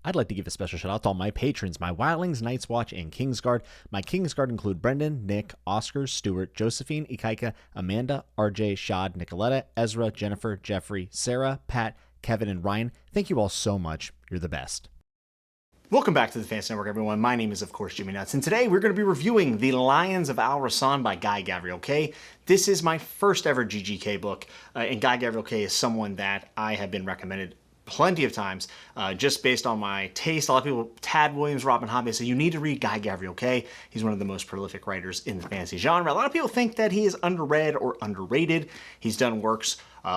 I'd like to give a special shout out to all my patrons, my Wildlings, Night's Watch, and Kingsguard. My Kingsguard include Brendan, Nick, Oscar, Stuart, Josephine, Ikaika, Amanda, RJ, Shad, Nicoletta, Ezra, Jennifer, Jeffrey, Sarah, Pat, Kevin, and Ryan. Thank you all so much. You're the best. Welcome back to the Fantasy Network, everyone. My name is, of course, Jimmy Nuts, and today we're going to be reviewing The Lions of Al-Rassan by Guy Gavriel Kay. This is my first ever GGK book, and Guy Gavriel Kay is someone that I have been recommended plenty of times, just based on my taste. A lot of people, Tad Williams, Robin Hobb, say you need to read Guy Gavriel Kay. He's one of the most prolific writers in the fantasy genre. A lot of people think that he is underread or underrated. He's done works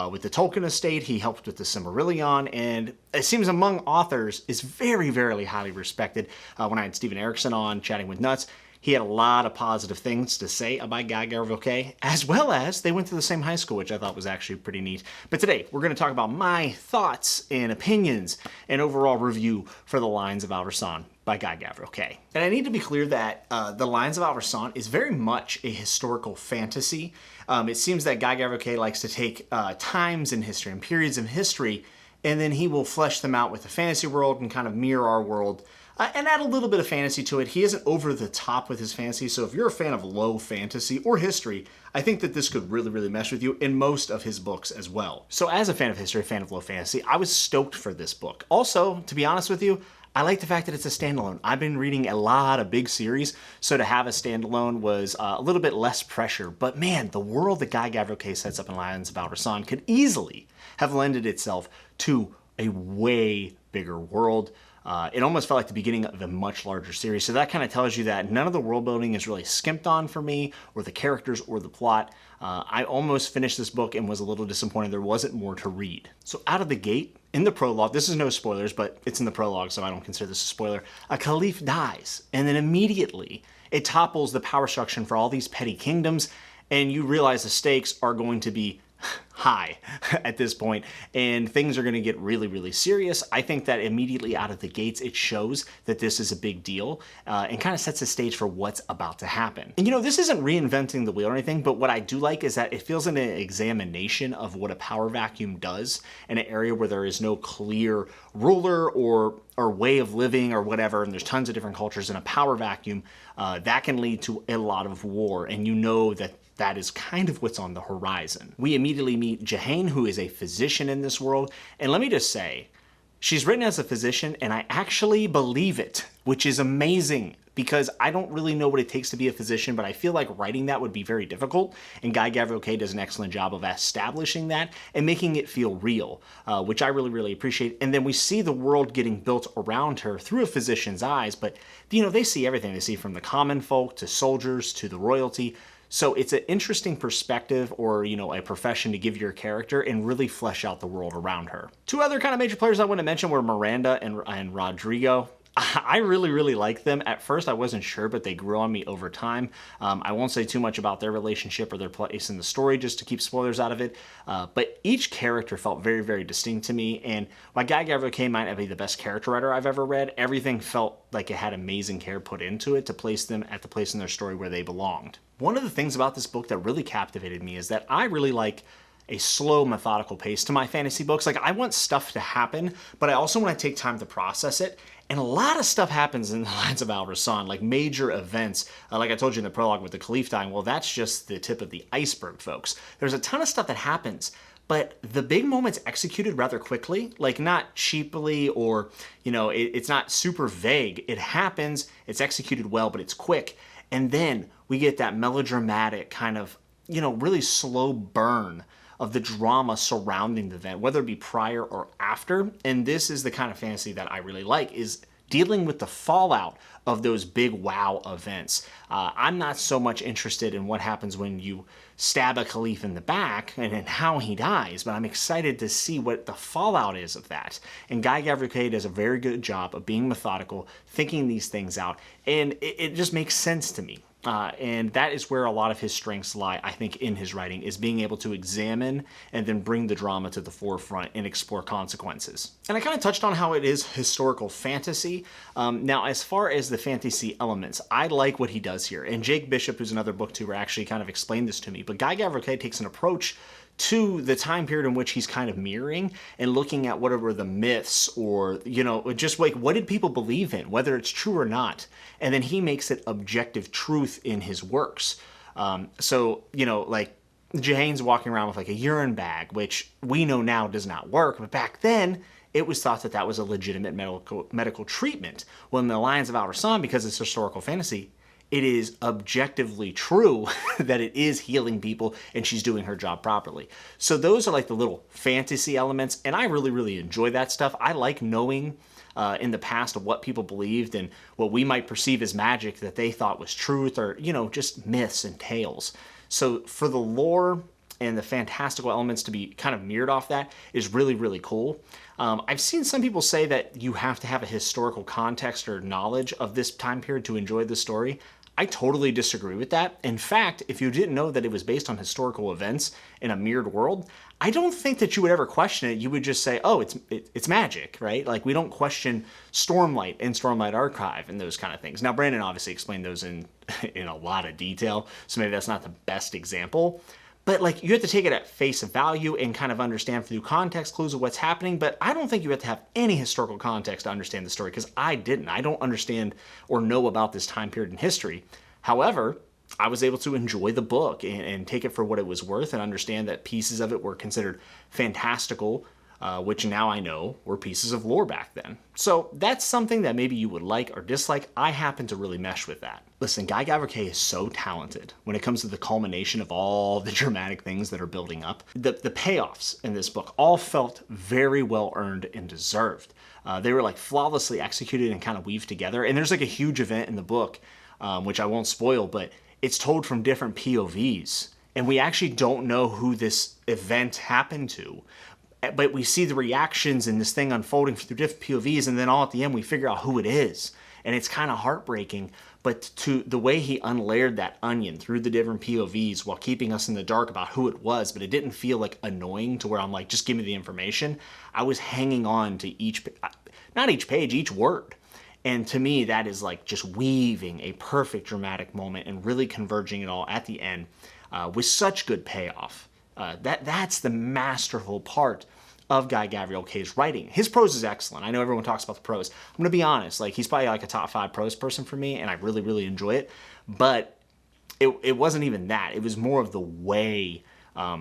with the Tolkien estate. He helped with the Silmarillion, and it seems among authors is very, very highly respected. When I had Steven Erickson on chatting with Nuts, he had a lot of positive things to say about Guy Gavriel Kay, as well as they went to the same high school, which I thought was actually pretty neat. But today, we're going to talk about my thoughts and opinions and overall review for The Lions of Al-Rassan by Guy Gavriel Kay. And I need to be clear that The Lions of Al-Rassan is very much a historical fantasy. It seems that Guy Gavriel Kay likes to take times in history and periods in history, and then he will flesh them out with the fantasy world and kind of mirror our world and add a little bit of fantasy to it. He isn't over the top with his fantasy, so if you're a fan of low fantasy or history, I think that this could really, really mesh with you in most of his books as well. So as a fan of history, a fan of low fantasy, I was stoked for this book. Also, to be honest with you, I like the fact that it's a standalone. I've been reading a lot of big series, so to have a standalone was a little bit less pressure. But man, the world that Guy Gavriel Kay sets up in Lions of Al-Rassan could easily have lended itself to a way bigger world. It almost felt like the beginning of a much larger series. So that kind of tells you that none of the world building is really skimped on for me, or the characters, or the plot. I almost finished this book and was a little disappointed there wasn't more to read. So out of the gate, in the prologue, this is no spoilers, but it's in the prologue, so I don't consider this a spoiler. A caliph dies, and then immediately it topples the power structure for all these petty kingdoms, and you realize the stakes are going to be high at this point, and things are going to get really, really serious. I think that immediately out of the gates, it shows that this is a big deal and kind of sets the stage for what's about to happen. And you know, this isn't reinventing the wheel or anything, but what I do like is that it feels like an examination of what a power vacuum does in an area where there is no clear ruler or way of living or whatever, and there's tons of different cultures in a power vacuum. That can lead to a lot of war, and you know that that is kind of what's on the horizon. We immediately meet Jehane, who is a physician in this world, and let me just say, she's written as a physician, and I actually believe it, which is amazing, because I don't really know what it takes to be a physician, but I feel like writing that would be very difficult, and Guy Gavriel Kay does an excellent job of establishing that and making it feel real, which I really, really appreciate. And then we see the world getting built around her through a physician's eyes, but you know, they see everything. They see from the common folk to soldiers to the royalty. So it's an interesting perspective, or, you know, a profession to give your character and really flesh out the world around her. Two other kind of major players I want to mention were Miranda and Rodrigo. I really, really like them. At first, I wasn't sure, but they grew on me over time. I won't say too much about their relationship or their place in the story just to keep spoilers out of it. But each character felt very, very distinct to me. And while Guy Gavriel Kay might not be the best character writer I've ever read, everything felt like it had amazing care put into it to place them at the place in their story where they belonged. One of the things about this book that really captivated me is that I really like a slow, methodical pace to my fantasy books. Like, I want stuff to happen, but I also want to take time to process it. And a lot of stuff happens in the Lions of Al-Rassan, like major events. Like I told you in the prologue with the Caliph dying, well, that's just the tip of the iceberg, folks. There's a ton of stuff that happens, but the big moment's executed rather quickly, like not cheaply or, you know, it's not super vague. It happens, it's executed well, but it's quick. And then we get that melodramatic kind of, you know, really slow burn of the drama surrounding the event, whether it be prior or after. And this is the kind of fantasy that I really like, is dealing with the fallout of those big wow events. I'm not so much interested in what happens when you stab a caliph in the back and how he dies, but I'm excited to see what the fallout is of that. And Guy Gavriel Kay does a very good job of being methodical, thinking these things out, and it just makes sense to me. And that is where a lot of his strengths lie, I think, in his writing, is being able to examine and then bring the drama to the forefront and explore consequences. And I kind of touched on how it is historical fantasy. Now, as far as the fantasy elements, I like what he does here. And Jake Bishop, who's another booktuber, actually kind of explained this to me. But Guy Gavriel Kay takes an approach to the time period in which he's kind of mirroring and looking at whatever the myths or, just like what did people believe in, whether it's true or not. And then he makes it objective truth in his works. Like Jahane's walking around with like a urine bag, which we know now does not work. But back then, it was thought that that was a legitimate medical treatment. Well, in the Lions of Al-Rassan, because it's historical fantasy, it is objectively true that it is healing people and she's doing her job properly. So those are like the little fantasy elements, and I really, really enjoy that stuff. I like knowing in the past of what people believed and what we might perceive as magic that they thought was truth, or, just myths and tales. So for the lore and the fantastical elements to be kind of mirrored off that is really, really cool. I've seen some people say that you have to have a historical context or knowledge of this time period to enjoy the story. I totally disagree with that. In fact, if you didn't know that it was based on historical events in a mirrored world, I don't think that you would ever question it. You would just say, oh, it's magic, right? Like, we don't question Stormlight and Stormlight Archive and those kind of things. Now, Brandon obviously explained those in a lot of detail, so maybe that's not the best example. But like, you have to take it at face value and kind of understand through context clues of what's happening. But I don't think you have to have any historical context to understand the story, because I didn't. I don't understand or know about this time period in history. However, I was able to enjoy the book and take it for what it was worth and understand that pieces of it were considered fantastical, which now I know were pieces of lore back then. So that's something that maybe you would like or dislike. I happen to really mesh with that. Listen, Guy Gavriel Kay is so talented when it comes to the culmination of all the dramatic things that are building up. The payoffs in this book all felt very well earned and deserved. They were like flawlessly executed and kind of weaved together. And there's like a huge event in the book, which I won't spoil, but it's told from different POVs. And we actually don't know who this event happened to. But we see the reactions and this thing unfolding through different POVs, and then all at the end we figure out who it is. And it's kind of heartbreaking, but to the way he unlayered that onion through the different POVs while keeping us in the dark about who it was, but it didn't feel like annoying to where I'm like, just give me the information. I was hanging on to not each page, each word. And to me, that is like just weaving a perfect dramatic moment and really converging it all at the end with such good payoff. That's the masterful part of Guy Gavriel Kay's writing. His prose is excellent. I know everyone talks about the prose. I'm going to be honest, like, he's probably like a top 5 prose person for me, and I really, really enjoy it. But it wasn't even that. It was more of the way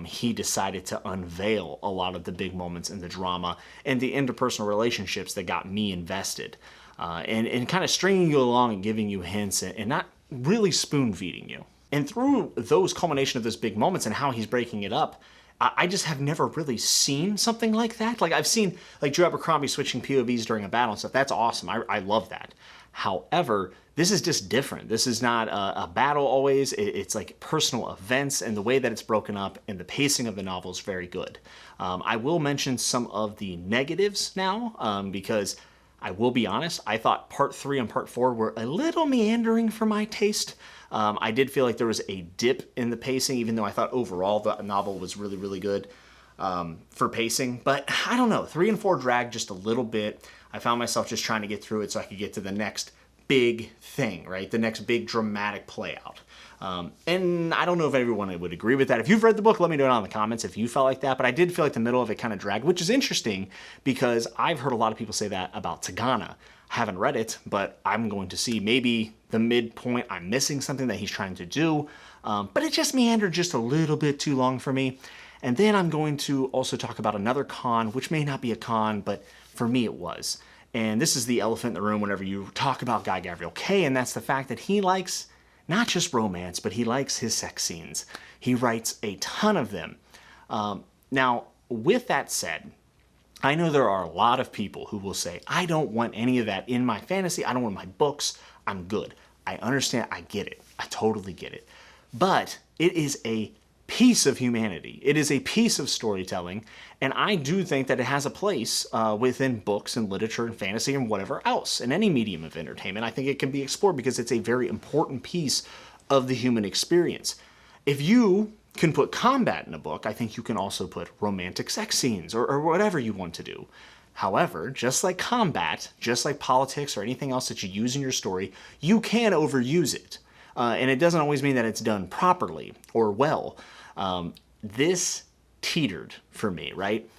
he decided to unveil a lot of the big moments in the drama and the interpersonal relationships that got me invested. And kind of stringing you along and giving you hints and not really spoon-feeding you. And through those culmination of those big moments and how he's breaking it up, I just have never really seen something like that. Like, I've seen like Drew Abercrombie switching POVs during a battle and stuff. That's awesome. I love that. However, this is just different. This is not a battle always. It's like personal events, and the way that it's broken up and the pacing of the novel is very good. I will mention some of the negatives now because I will be honest, I thought part 3 and part 4 were a little meandering for my taste. I did feel like there was a dip in the pacing, even though I thought overall the novel was really, really good for pacing. But I don't know, 3 and 4 dragged just a little bit. I found myself just trying to get through it so I could get to the next big thing, right? The next big dramatic play out. And I don't know if everyone would agree with that. If you've read the book, let me know down in the comments if you felt like that. But I did feel like the middle of it kind of dragged, which is interesting because I've heard a lot of people say that about Tagana. I haven't read it, but I'm going to see maybe the midpoint. I'm missing something that he's trying to do. But it just meandered just a little bit too long for me. And then I'm going to also talk about another con, which may not be a con, but for me it was. And this is the elephant in the room whenever you talk about Guy Gavriel Kay, and that's the fact that he likes not just romance, but he likes his sex scenes. He writes a ton of them. Now, with that said, I know there are a lot of people who will say, I don't want any of that in my fantasy. I don't want my books. I'm good. I understand. I get it. I totally get it. But it is a piece of humanity. It is a piece of storytelling. And I do think that it has a place within books and literature and fantasy and whatever else in any medium of entertainment. I think it can be explored because it's a very important piece of the human experience. If you can put combat in a book, I think you can also put romantic sex scenes or whatever you want to do. However, just like combat, just like politics or anything else that you use in your story, you can overuse it. And it doesn't always mean that it's done properly or well. This teetered for me, right?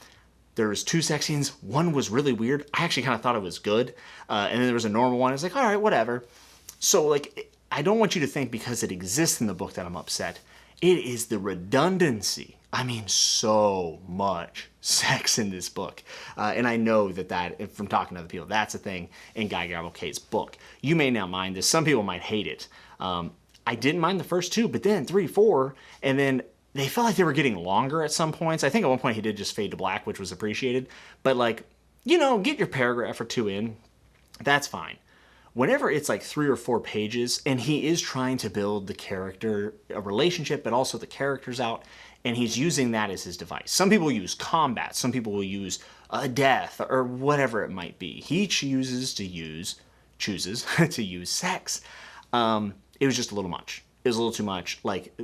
There was 2 sex scenes. One was really weird. I actually kind of thought it was good. And then there was a normal one. I was like, all right, whatever. So, like, I don't want you to think because it exists in the book that I'm upset. It is the redundancy. I mean, so much sex in this book. And I know that from talking to other people, that's a thing in Guy Gavriel Kay's book. You may not mind this. Some people might hate it. I didn't mind the first 2, but then 3, 4, and then they felt like they were getting longer at some points. I think at one point he did just fade to black, which was appreciated. But, like, get your paragraph or 2 in. That's fine. Whenever it's like 3 or 4 pages, and he is trying to build the character, a relationship, but also the characters out, and he's using that as his device. Some people use combat. Some people will use a death or whatever it might be. He chooses to use sex. It was just a little much. It was a little too much. Like,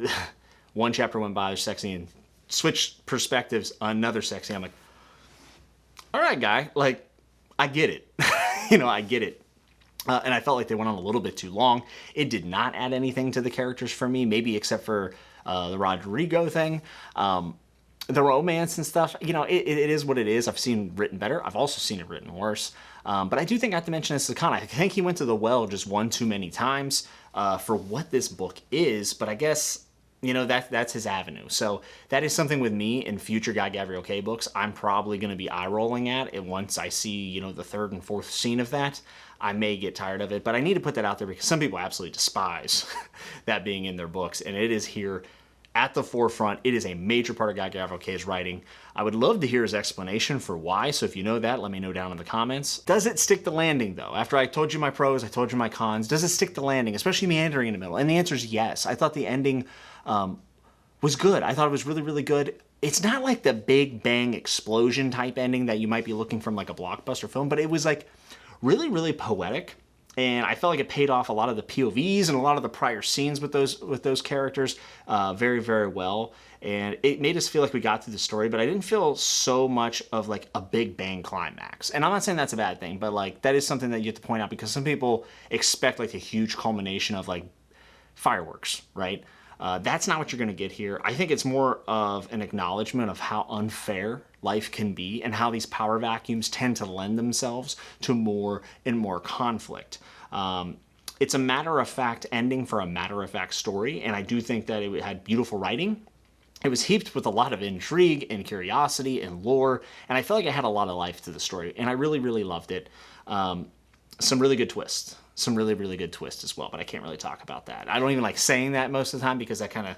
one chapter went by, there's sex scene, switched perspectives, another sex scene. I'm like, all right, Guy, like, I get it. I get it. And I felt like they went on a little bit too long. It did not add anything to the characters for me, maybe except for the Rodrigo thing. The romance and stuff, it is what it is. I've seen written better. I've also seen it written worse. But I do think I have to mention this to Khan. I think he went to the well just one too many times for what this book is. But I guess, that's his avenue. So that is something with me in future Guy Gavriel Kay books I'm probably going to be eye-rolling at. And once I see, the 3rd and 4th scene of that, I may get tired of it. But I need to put that out there because some people absolutely despise that being in their books. And it is here at the forefront. It is a major part of Guy Gavriel Kay's writing. I would love to hear his explanation for why. So if you know that, let me know down in the comments. Does it stick the landing, though? After I told you my pros, I told you my cons. Does it stick the landing, especially meandering in the middle? And the answer is yes. I thought the ending was good. I thought it was really, really good. It's not like the big bang explosion type ending that you might be looking from like a blockbuster film, but it was like really, really poetic. And I felt like it paid off a lot of the POVs and a lot of the prior scenes with those characters very, very well. And it made us feel like we got through the story, but I didn't feel so much of like a big bang climax. And I'm not saying that's a bad thing, but like that is something that you have to point out because some people expect like a huge culmination of like fireworks, right? That's not what you're going to get here. I think it's more of an acknowledgement of how unfair life can be and how these power vacuums tend to lend themselves to more and more conflict. It's a matter-of-fact ending for a matter-of-fact story, and I do think that it had beautiful writing. It was heaped with a lot of intrigue and curiosity and lore, and I felt like it had a lot of life to the story, and I really, really loved it. Some really good twists. Some really, really good twists as well, but I can't really talk about that. I don't even like saying that most of the time because that kind of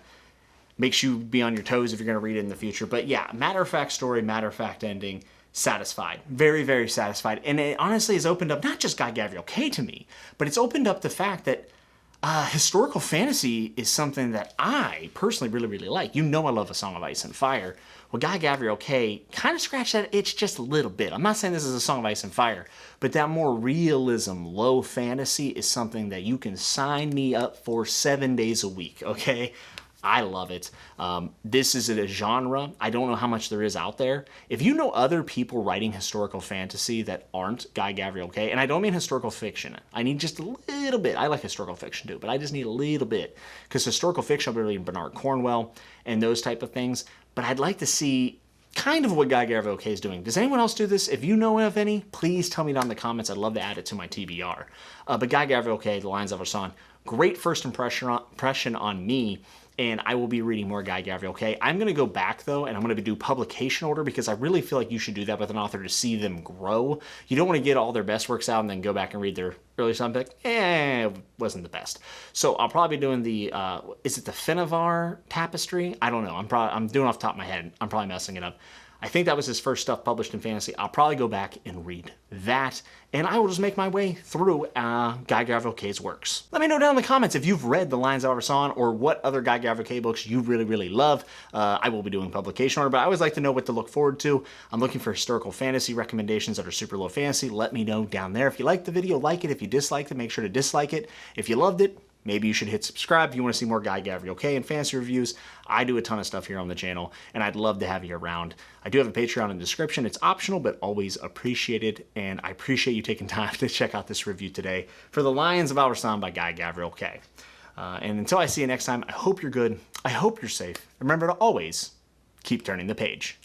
makes you be on your toes if you're going to read it in the future. But yeah, matter-of-fact story, matter-of-fact ending, satisfied. Very, very satisfied. And it honestly has opened up not just Guy Gavriel Kay to me, but it's opened up the fact that historical fantasy is something that I personally really, really like. I love A Song of Ice and Fire. Well, Guy Gavriel Kay kind of scratched that itch just a little bit. I'm not saying this is A Song of Ice and Fire, but that more realism, low fantasy is something that you can sign me up for 7 days a week, okay? I love it. This is a genre. I don't know how much there is out there. If you know other people writing historical fantasy that aren't Guy Gavriel Kay, and I don't mean historical fiction. I need just a little bit. I like historical fiction too, but I just need a little bit. Because historical fiction, I'm reading Bernard Cornwell and those type of things. But I'd like to see kind of what Guy Gavriel Kay is doing. Does anyone else do this? If you know of any, please tell me down in the comments. I'd love to add it to my TBR. But Guy Gavriel Kay, The Lions of Al-Rassan, great first impression on me. And I will be reading more Guy Gavriel Kay. I'm going to go back, though, and I'm going to do publication order because I really feel like you should do that with an author to see them grow. You don't want to get all their best works out and then go back and read their early stuff and be like, it wasn't the best. So I'll probably be doing the, is it the Finavar Tapestry? I don't know. I'm doing off the top of my head. I'm probably messing it up. I think that was his first stuff published in fantasy. I'll probably go back and read that, and I will just make my way through Guy Gavriel Kay's works. Let me know down in the comments if you've read The Lions of Al-Rassan or what other Guy Gavriel Kay books you really, really love. I will be doing publication order, but I always like to know what to look forward to. I'm looking for historical fantasy recommendations that are super low fantasy. Let me know down there. If you liked the video, like it. If you disliked it, make sure to dislike it. If you loved it, maybe you should hit subscribe if you want to see more Guy Gavriel Kay and fantasy reviews. I do a ton of stuff here on the channel, and I'd love to have you around. I do have a Patreon in the description. It's optional, but always appreciated, and I appreciate you taking time to check out this review today for The Lions of Al-Rassan by Guy Gavriel Kay. And until I see you next time, I hope you're good. I hope you're safe. Remember to always keep turning the page.